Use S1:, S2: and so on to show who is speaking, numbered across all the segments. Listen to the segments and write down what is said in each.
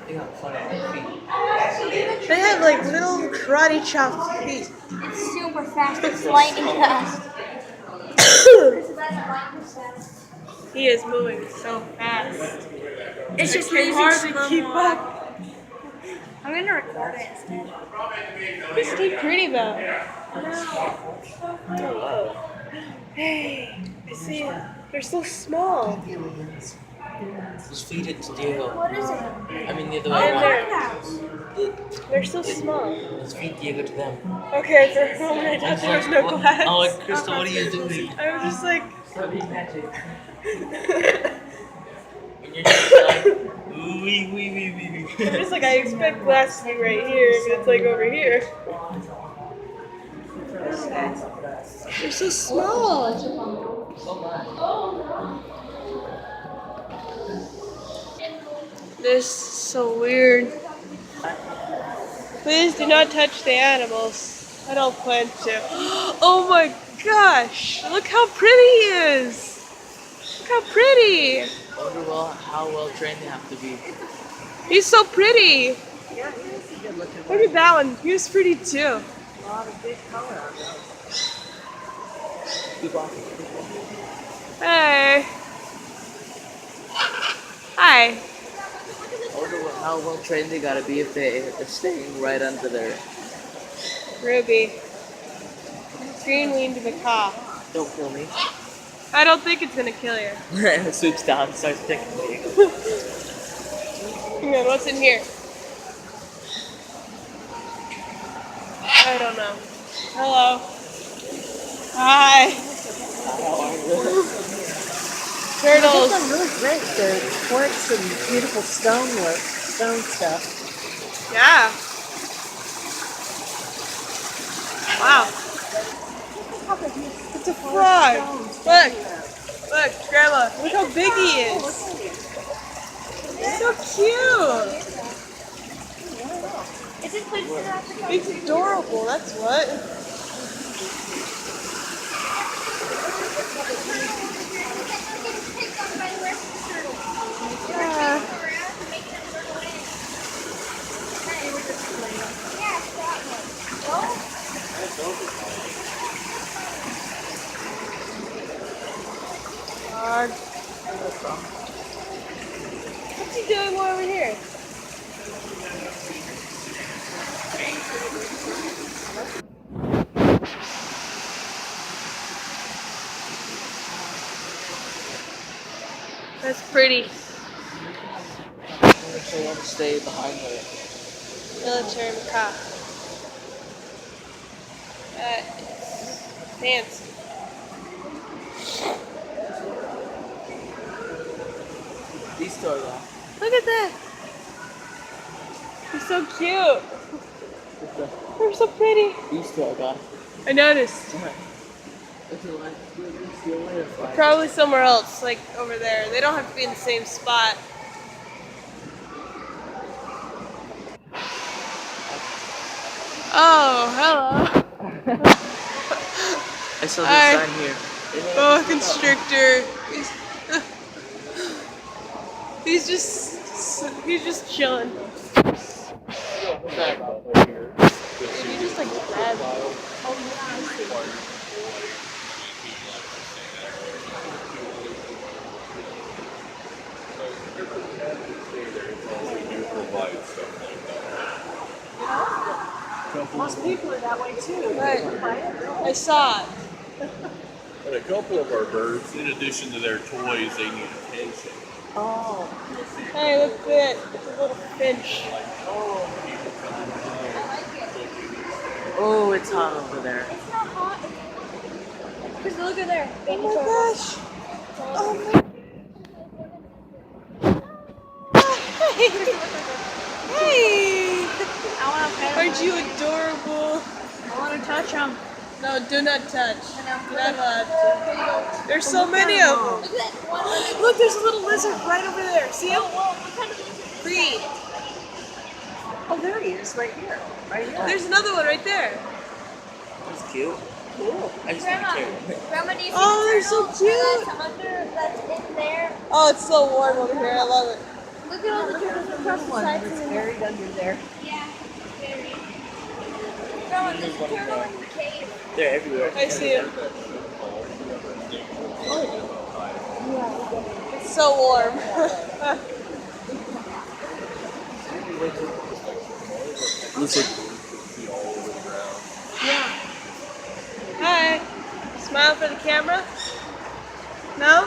S1: They got funny feet.
S2: They have like little karate chopped feet.
S3: It's super fast. It's lightning fast.
S2: He is moving so fast.
S3: It's just
S2: I can
S3: losing
S2: hardly
S3: slow
S2: keep
S3: mo.
S2: up.
S3: I'm gonna record it instead.
S2: Who's Steve Pretty though?
S1: Hello.
S2: Hey, I see it. They're so small.
S1: Just feed it to Diego.
S3: What is it?
S1: I mean the other way
S2: And
S1: around.
S2: they're so small.
S1: Let's feed Diego to them.
S2: Okay, for a moment I thought there was no glass.
S1: Oh, Crystal, what are you doing?
S2: I was just like.
S1: And you're just like, wee.
S2: I'm just like, I expect glass to be right here, but it's like over here. They're so small. This is so weird. Please do not touch the animals. I don't plan to. Oh my gosh! Look how pretty he is! Look how pretty!
S1: I wonder how well trained they have to be.
S2: He's so pretty!
S4: Yeah, he is a good looking
S2: Look at that one. He was pretty too.
S4: A lot of big color on those.
S2: Hey. Hi.
S1: I wonder how well trained they gotta be if they're staying right under there.
S2: Ruby. Green-winged macaw.
S1: Don't kill me.
S2: I don't think it's gonna kill you.
S1: Swoops down and starts picking me.
S2: Hang on, what's in here? I don't know. Hello. Hi.
S1: How are you?
S2: Turtles.
S4: They're really great. They're quartz and beautiful stonework, stone stuff.
S2: Yeah. Wow. It's a frog. Look. Look, Grandma. Look how big he is. He's so cute.
S3: Is it close to Africa?
S2: He's adorable, that's what. Yeah. Dog. What's he doing over here? That's pretty.
S1: I want to stay behind her.
S2: Military macaw. Fancy.
S1: These two are gone.
S2: Look at that. He's so cute. They're so pretty.
S1: These two are gone.
S2: I noticed. Probably somewhere else, like over there. They don't have to be in the same spot. Oh, hello.
S1: I saw this
S2: Hi.
S1: sign here.
S2: Boa constrictor. He's just chilling. Dude, you just like grab.
S4: Most people are that way too.
S2: Right. I saw it.
S5: And a couple of our birds, in addition to their toys, they need attention.
S4: Oh.
S2: Hey, look at it. It's a little finch.
S1: Oh, it's hot over there.
S3: It's not hot. Because look at there.
S2: Oh my gosh. Oh my. Hey.
S3: I want to pet him.
S2: Aren't you adorable?
S3: I want to touch him.
S2: No, do not touch.
S3: I know.
S2: You're not allowed to. There's so many of them.
S3: Look at that one.
S2: Look, there's a little lizard right over there. See him?
S3: Whoa, what kind of lizard?
S2: Green.
S4: Oh, there he is, right here. Right here.
S2: There's another one right there.
S1: That's cute.
S4: Cool.
S1: I just
S3: Grandma,
S1: don't care.
S3: Grandma, do you see
S2: Oh,
S3: the
S2: they're so
S3: turtle
S2: cute.
S3: That's in there.
S2: Oh, it's so warm over here. I love it. Look at all the turtles across the
S4: One
S2: sides
S4: was
S2: of the
S4: buried under there.
S3: Yeah, very. No, and there's a turtle in the cave.
S1: They're everywhere.
S2: I see it. It's so warm.
S1: Lizard.
S2: Hi. Smile for the camera? No?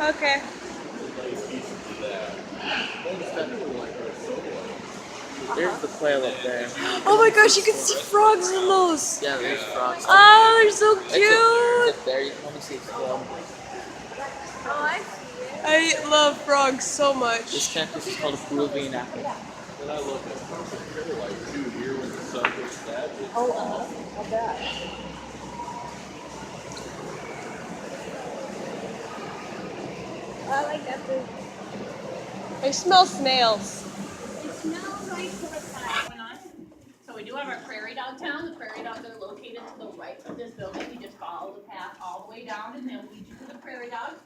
S2: Okay.
S1: There's the quail up there.
S2: Oh my gosh, you can see frogs in those.
S1: Yeah, there's frogs.
S2: Oh, they're so
S1: It's
S2: cute.
S1: up there. You can only see its tail.
S3: Oh, I see it.
S2: I love frogs so
S1: This
S2: much.
S1: cactus is called a Peruvian apple.
S5: And I love that perfect paradise too. Here when the sun goes that, it's
S4: I'll bet.
S3: I like that food.
S2: I smell snails.
S3: It smells like reptile.
S6: So we do have our prairie dog town. The prairie dogs are located to the right of this building. You just follow the path all the way down and they'll lead you to the prairie dogs.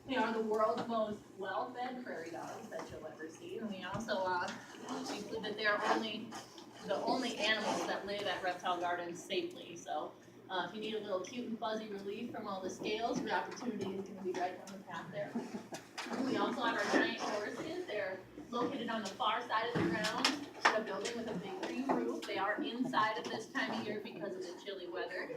S6: They are the world's most well-fed prairie dogs that you'll ever see. And we also include that they're the only animals that live at Reptile Gardens safely. So if you need a little cute and fuzzy relief from all the scales, your opportunity is going to be right down the path there. We also have our giant horses. They're located on the far side of the ground in a building with a big green roof. They are inside at this time of year because of the chilly weather.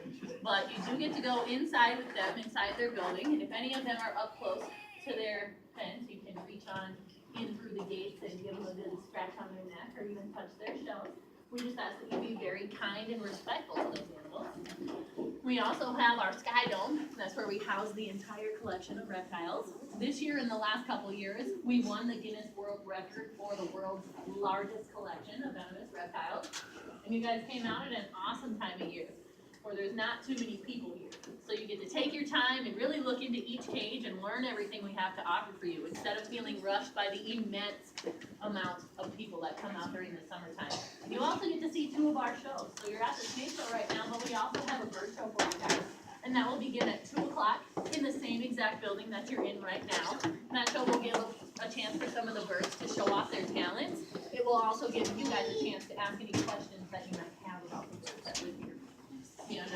S6: But you do get to go inside with them, inside their building. And if any of them are up close to their fence, you can reach on in through the gates and give them a good scratch on their neck or even touch their shells. We just ask that you be very kind and respectful to those animals. We also have our Sky Dome. That's where we house the entire collection of reptiles. This year, in the last couple of years, we won the Guinness World Record for the world's largest collection of venomous reptiles. And you guys came out at an awesome time of year, where there's not too many people here. So you get to take your time and really look into each cage and learn everything we have to offer for you, instead of feeling rushed by the immense amount of people that come out during the summertime. You also get to see 2 of our shows. So you're at the snake show right now, but we also have a bird show for you guys. And that will begin at 2 o'clock in the same exact building that you're in right now. And that show will give a chance for some of the birds to show off their talents. It will also give you guys a chance to ask any questions that you might have about the birds that live here. And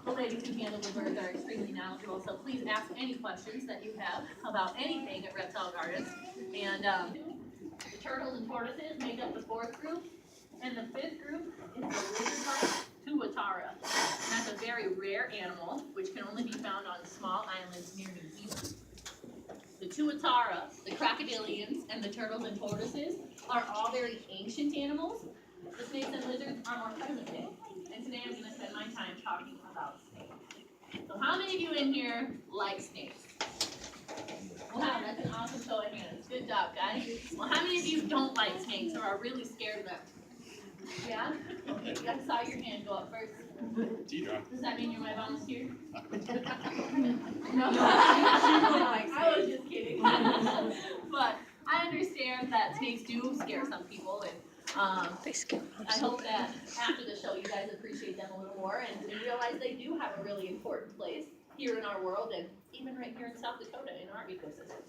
S6: the ladies who handle the birds are extremely knowledgeable, so please ask any questions that you have about anything at Reptile Gardens. And the turtles and tortoises make up the 4th group, and the 5th group is the lizard-like tuatara. And that's a very rare animal, which can only be found on small islands near New Zealand. The tuatara, the crocodilians, and the turtles and tortoises are all very ancient animals. The snakes and lizards are more present day. And today I'm going to spend my time talking about snakes. So how many of you in here like snakes? Wow, that's an awesome show of hands. Good job, guys. Well, how many of you don't like snakes or are really scared of them? Yeah? Okay, I saw your hand go up first. Does that mean you're my volunteer? No. I was just kidding. But I understand that snakes do scare some people, and I hope that after the show you guys appreciate them a little more and realize they do have a really important place here in our world and even right here in South Dakota in our ecosystem.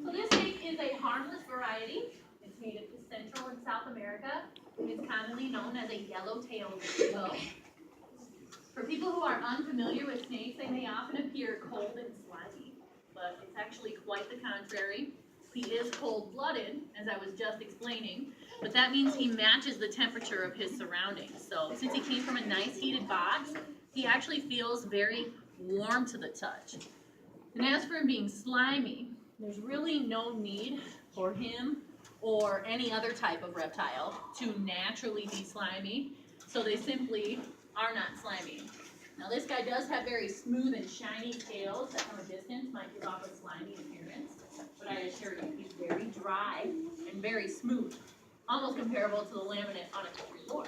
S6: So this snake is a harmless variety. It's native to Central and South America. It's commonly known as a yellow-tailed gecko. For people who are unfamiliar with snakes, they may often appear cold and slimy, but it's actually quite the contrary. He is cold-blooded, as I was just explaining, but that means he matches the temperature of his surroundings. So since he came from a nice heated box, he actually feels very warm to the touch. And as for him being slimy, there's really no need for him or any other type of reptile to naturally be slimy, so they simply are not slimy. Now this guy does have very smooth and shiny scales that from a distance might give off a slimy appearance, but I assure you he's very dry and very smooth, almost comparable to the laminate on a floor.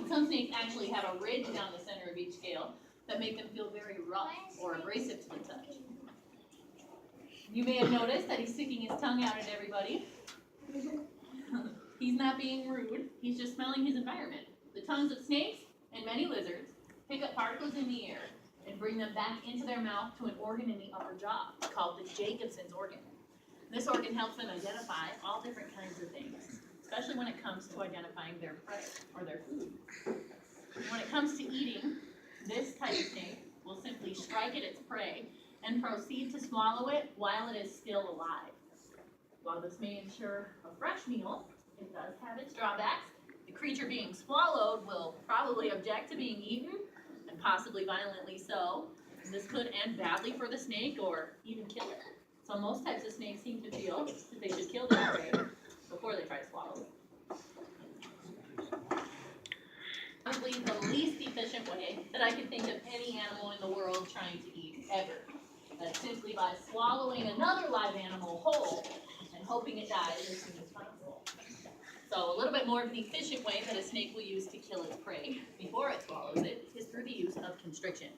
S6: Some snakes actually have a ridge down the center of each scale, that make them feel very rough or abrasive to the touch. You may have noticed that he's sticking his tongue out at everybody. He's not being rude, he's just smelling his environment. The tongues of snakes and many lizards pick up particles in the air and bring them back into their mouth to an organ in the upper jaw called the Jacobson's organ. This organ helps them identify all different kinds of things, especially when it comes to identifying their prey or their food. When it comes to eating, this type of snake will simply strike at its prey and proceed to swallow it while it is still alive. While this may ensure a fresh meal, it does have its drawbacks. The creature being swallowed will probably object to being eaten, and possibly violently so. And this could end badly for the snake or even kill it. So most types of snakes seem to feel that they should kill their prey before they try to swallow it. Probably the least efficient way that I can think of any animal in the world trying to eat ever. That's simply by swallowing another live animal whole and hoping it dies as soon as possible. So a little bit more of an efficient way that a snake will use to kill its prey before it swallows it is through the use of constriction.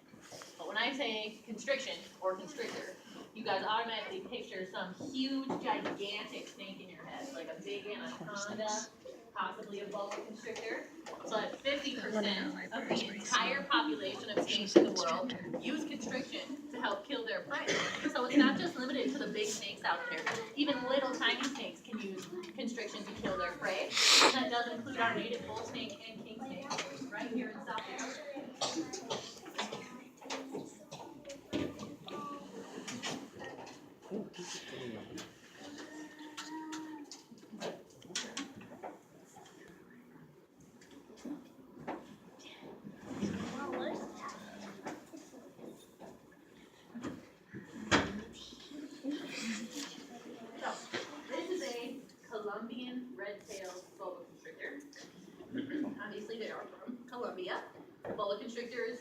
S6: But when I say constriction or constrictor, you guys automatically picture some huge, gigantic snake in your head, like a big anaconda, possibly a boa constrictor. So that 50% of the entire population of snakes in the world use constriction to help kill their prey. So it's not just limited to the big snakes out there. Even little tiny snakes can use constriction to kill their prey. And that does include our native bull snake and king snake right here in South Africa. So, this is a Colombian red-tailed boa constrictor. Obviously, they are from Colombia. Boa constrictors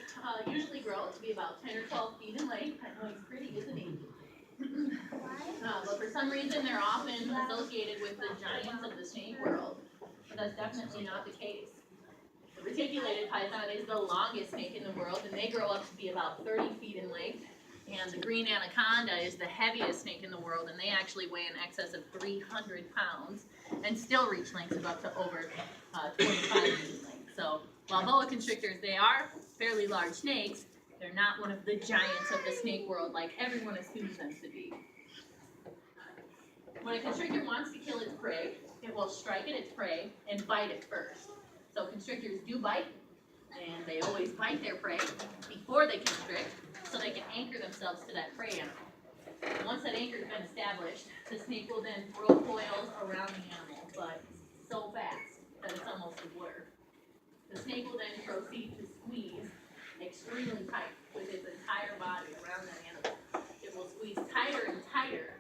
S6: usually grow to be about 10 or 12 feet in length. I know he's pretty, isn't he? But for some reason, they're often associated with the giants of the snake world. But that's definitely not the case. The reticulated python is the longest snake in the world, and they grow up to be about 30 feet in length. And the green anaconda is the heaviest snake in the world, and they actually weigh in excess of 300 pounds and still reach lengths of up to over 25 feet in length. So while boa constrictors, they are fairly large snakes, they're not one of the giants of the snake world like everyone assumes them to be. When a constrictor wants to kill its prey, it will strike at its prey and bite it first. So constrictors do bite, and they always bite their prey before they constrict, so they can anchor themselves to that prey animal. Once that anchor has been established, the snake will then throw coils around the animal, but so fast that it's almost a blur. The snake will then proceed to squeeze extremely tight with its entire body around that animal. It will squeeze tighter and tighter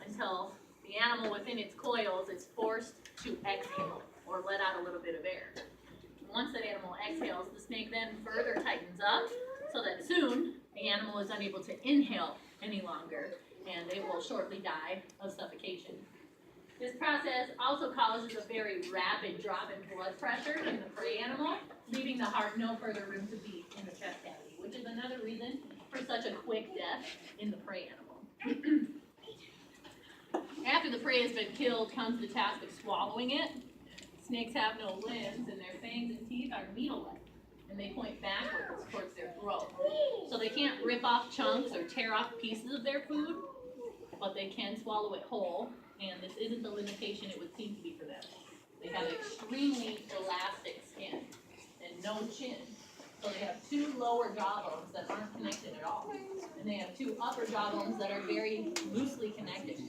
S6: until the animal within its coils is forced to exhale or let out a little bit of air. Once that animal exhales, the snake then further tightens up so that soon the animal is unable to inhale any longer and it will shortly die of suffocation. This process also causes a very rapid drop in blood pressure in the prey animal, leaving the heart no further room to beat in the chest cavity, which is another reason for such a quick death in the prey animal. After the prey has been killed comes the task of swallowing it. Snakes have no limbs, and their fangs and teeth are needle-like, and they point backwards towards their throat. So they can't rip off chunks or tear off pieces of their food, but they can swallow it whole, and this isn't the limitation it would seem to be for them. They have extremely elastic skin and no chin. So they have two lower jawbones that aren't connected at all, and they have two upper jawbones that are very loosely connected.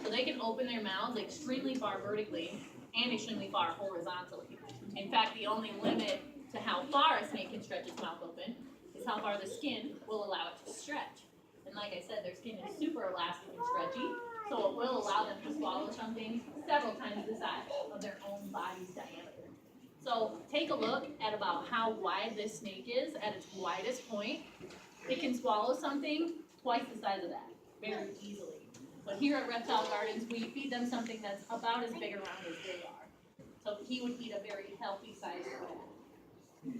S6: So they can open their mouths extremely far vertically and extremely far horizontally. In fact, the only limit to how far a snake can stretch its mouth open is how far the skin will allow it to stretch. And like I said, their skin is super elastic and stretchy, so it will allow them to swallow something several times the size of their own body's diameter. So take a look at about how wide this snake is at its widest point. It can swallow something twice the size of that, very easily. But here at Reptile Gardens, we feed them something that's about as big around as they are. So he would eat a very healthy sized rat.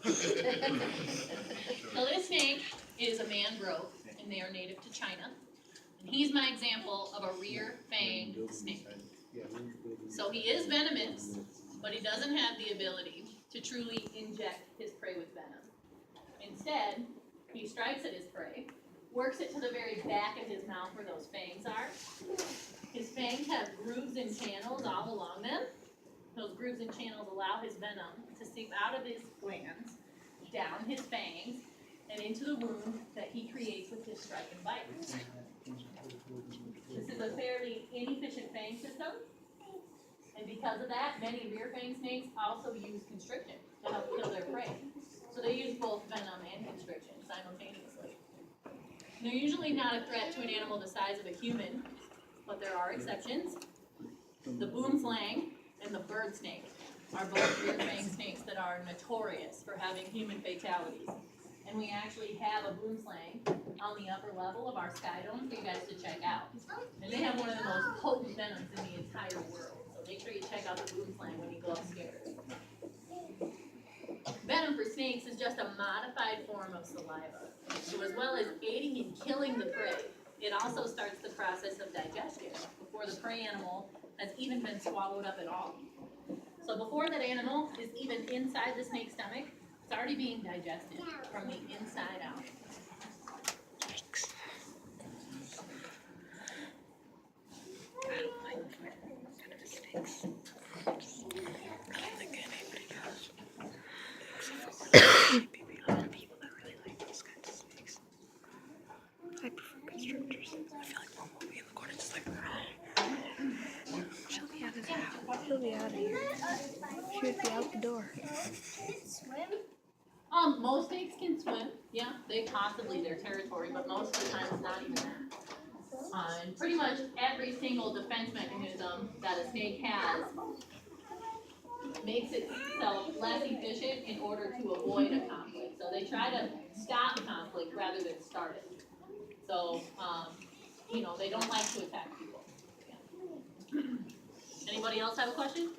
S6: So this snake is a mangrove, and they are native to China. And he's my example of a rear-fanged snake. So he is venomous, but he doesn't have the ability to truly inject his prey with venom. Instead, he strikes at his prey, works it to the very back of his mouth where those fangs are. His fangs have grooves and channels all along them. Those grooves and channels allow his venom to seep out of his glands, down his fangs, and into the wound that he creates with his strike and bite. This is a fairly inefficient fang system, and because of that, many rear fang snakes also use constriction to help kill their prey. So they use both venom and constriction simultaneously. They're usually not a threat to an animal the size of a human, but there are exceptions. The boomslang and the bird snake are both rear fang snakes that are notorious for having human fatalities. And we actually have a boomslang on the upper level of our sky dome for you guys to check out. And they have one of the most potent venoms in the entire world. So make sure you check out the boomslang when you go upstairs. Venom for snakes is just a modified form of saliva. So as well as aiding in killing the prey, it also starts the process of digestion before the prey animal has even been swallowed up at all. So before that animal is even inside the snake's stomach, it's already being digested from the inside out.
S2: I don't like venomous snakes. I don't think anybody does. Except for maybe other people that really like those kinds of snakes. I prefer constrictors. I feel like Mom will be in the corner just like, she'll be out of the house. She'll be out of here. She would be out the door.
S6: Most snakes can swim. Yeah, they possibly their territory, but most of the time it's not even that. And pretty much every single defense mechanism that a snake has makes itself less efficient in order to avoid a conflict. So they try to stop conflict rather than start it. So, they don't like to attack people. Yeah. Anybody else have a question?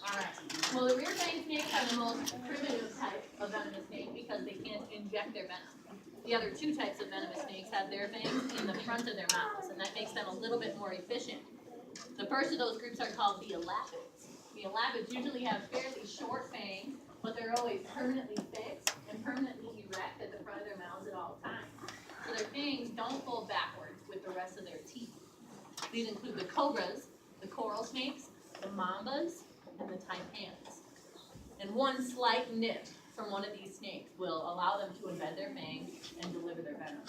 S6: Alright. Well, the rear fang snakes are the most primitive type of venomous snake because they can't inject their venom. The other two types of venomous snakes have their fangs in the front of their mouths, and that makes them a little bit more efficient. The first of those groups are called the elapids. The elapids usually have fairly short fangs, but they're always permanently fixed and permanently erect at the front of their mouths at all times. So their fangs don't fold backwards with the rest of their teeth. These include the cobras, the coral snakes, the mambas, and the taipans. And one slight nip from one of these snakes will allow them to embed their fangs and deliver their venom.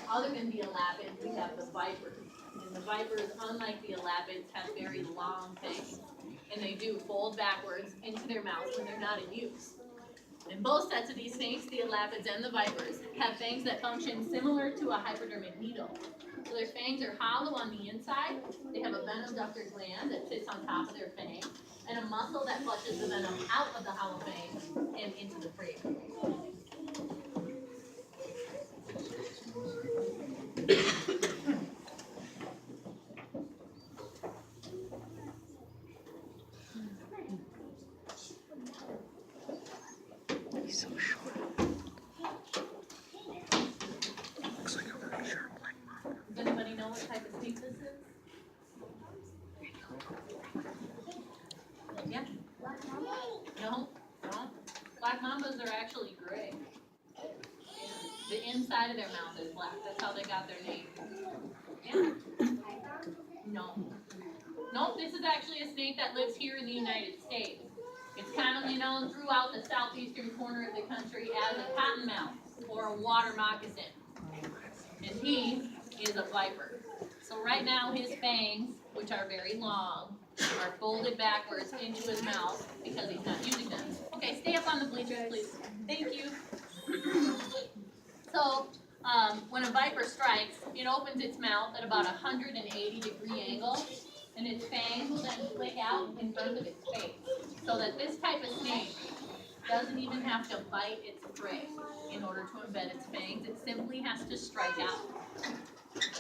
S6: Other than the elapids, we have the vipers. And the vipers, unlike the elapids, have very long fangs. And they do fold backwards into their mouths when they're not in use. In both sets of these snakes, the elapids and the vipers, have fangs that function similar to a hypodermic needle. So their fangs are hollow on the inside, they have a venom ductor gland that sits on top of their fang, and a muscle that flushes the venom out of the hollow fang and into the prey.
S2: He's so short. Looks like a really sharp black mamba.
S6: Does anybody know what type of snake this is? Yeah? No? No? Black mambas are actually gray. The inside of their mouth is black. That's how they got their name. Yeah? No. No, this is actually a snake that lives here in the United States. It's commonly known throughout the southeastern corner of the country as a cottonmouth or a water moccasin. And he is a viper. So right now his fangs, which are very long, are folded backwards into his mouth because he's not using them. Okay, stay up on the bleachers, please. Thank you. So, when a viper strikes, it opens its mouth at about a 180-degree angle, and its fangs will then flick out in front of its face. So that this type of snake doesn't even have to bite its prey in order to embed its fangs. It simply has to strike out.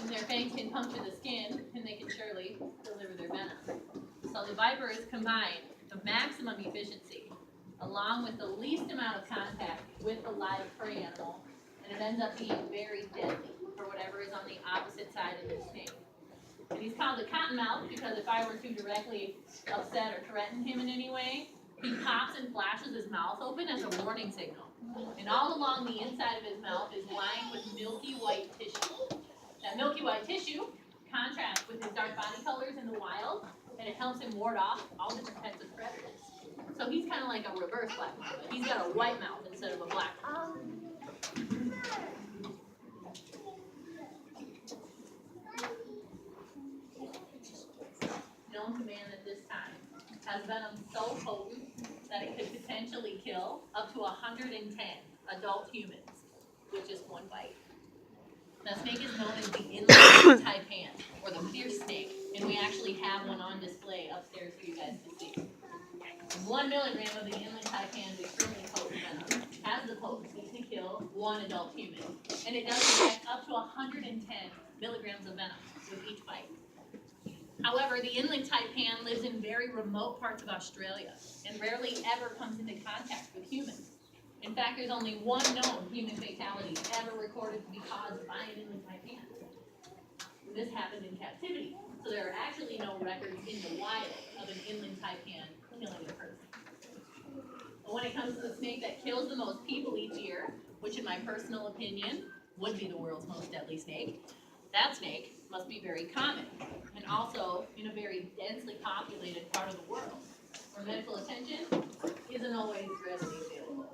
S6: And their fangs can puncture the skin, and they can surely deliver their venom. So the vipers combine the maximum efficiency, along with the least amount of contact with the live prey animal, and it ends up being very deadly for whatever is on the opposite side of the snake. And he's called the cottonmouth because if I were to directly upset or threaten him in any way, he pops and flashes his mouth open as a warning signal. And all along the inside of his mouth is lined with milky white tissue. That milky white tissue contrasts with his dark body colors in the wild, and it helps him ward off all different types of predators. So he's kind of like a reverse black mamba. He's got a white mouth instead of a black mouth. Known to man at this time has venom so potent that it could potentially kill up to 110 adult humans with just one bite. The snake is known as the inland taipan, or the fierce snake, and we actually have one on display upstairs for you guys to see. 1 milligram of the inland taipan is extremely potent venom, has the potency to kill one adult human, and it does inject up to 110 milligrams of venom with each bite. However, the inland taipan lives in very remote parts of Australia and rarely ever comes into contact with humans. In fact, there's only one known human fatality ever recorded to be caused by an inland taipan. This happened in captivity, so there are actually no records in the wild of an inland taipan killing a person. But when it comes to the snake that kills the most people each year, which in my personal opinion would be the world's most deadly snake, that snake must be very common, and also in a very densely populated part of the world, where medical attention isn't always readily available.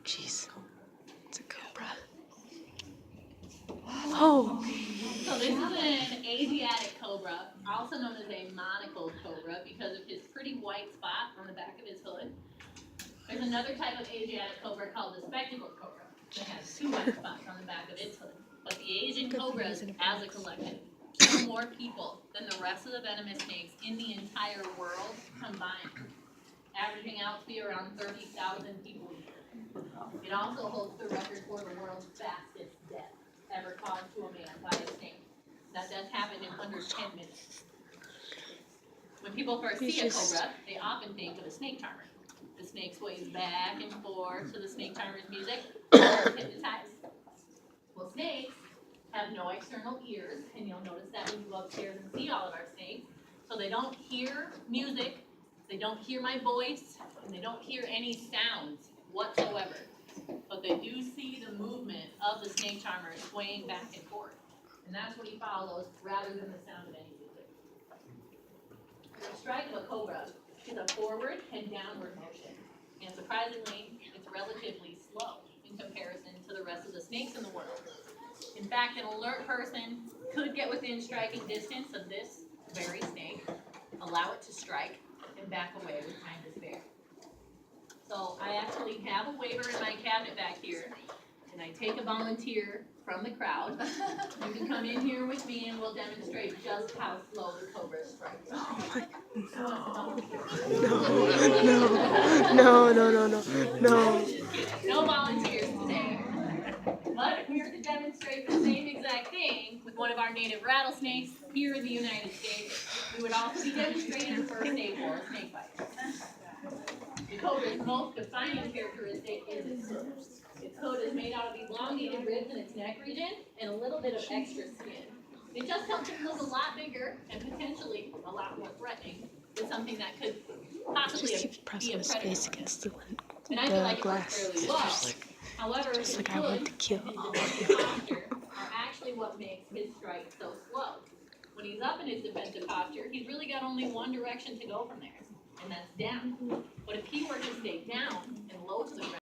S2: Jeez. It's a cobra. Oh.
S6: So this is an Asiatic cobra, also known as a monocled cobra because of his pretty white spot on the back of his hood. There's another type of Asiatic cobra called the spectacled cobra that has 2 white spots on the back of its hood. But the Asian cobras, as a collection, kill more people than the rest of the venomous snakes in the entire world combined, averaging out to be around 30,000 people a year. It also holds the record for the world's fastest death ever caused to a man by a snake. That death happened in under 10 minutes. When people first see a cobra, they often think of a snake charmer. The snake sways back and forth to the snake charmer's music, hypnotized. Well, snakes have no external ears, and you'll notice that when you go upstairs and see all of our snakes. So they don't hear music, they don't hear my voice, and they don't hear any sounds whatsoever. But they do see the movement of the snake charmer swaying back and forth. And that's what he follows rather than the sound of any music. The strike of a cobra is a forward and downward motion. And surprisingly, it's relatively slow in comparison to the rest of the snakes in the world. In fact, an alert person could get within striking distance of this very snake, allow it to strike, and back away with time to spare. So I actually have a waiver in my cabinet back here, and I take a volunteer from the crowd. You can come in here with me and we'll demonstrate just how slow the cobra strikes.
S2: No.
S6: No volunteers today. But if we were to demonstrate the same exact thing with one of our native rattlesnakes here in the United States, we would also be demonstrating first aid for a snake bite. The cobra's most defining characteristic is its hood. Its hood is made out of elongated ribs in its neck region and a little bit of extra skin. It just helps it look a lot bigger and potentially a lot more threatening than something that could possibly
S2: Just keeps
S6: be
S2: pressing
S6: a
S2: his
S6: predator.
S2: face against the
S6: And I feel like it works
S2: glass.
S6: fairly well. However, his
S2: like I
S6: hood
S2: want to kill.
S6: and his defensive posture are actually what makes his strike so slow. When he's up in his defensive posture, he's really got only one direction to go from there, and that's down. But if he were to stay down and low to the ground,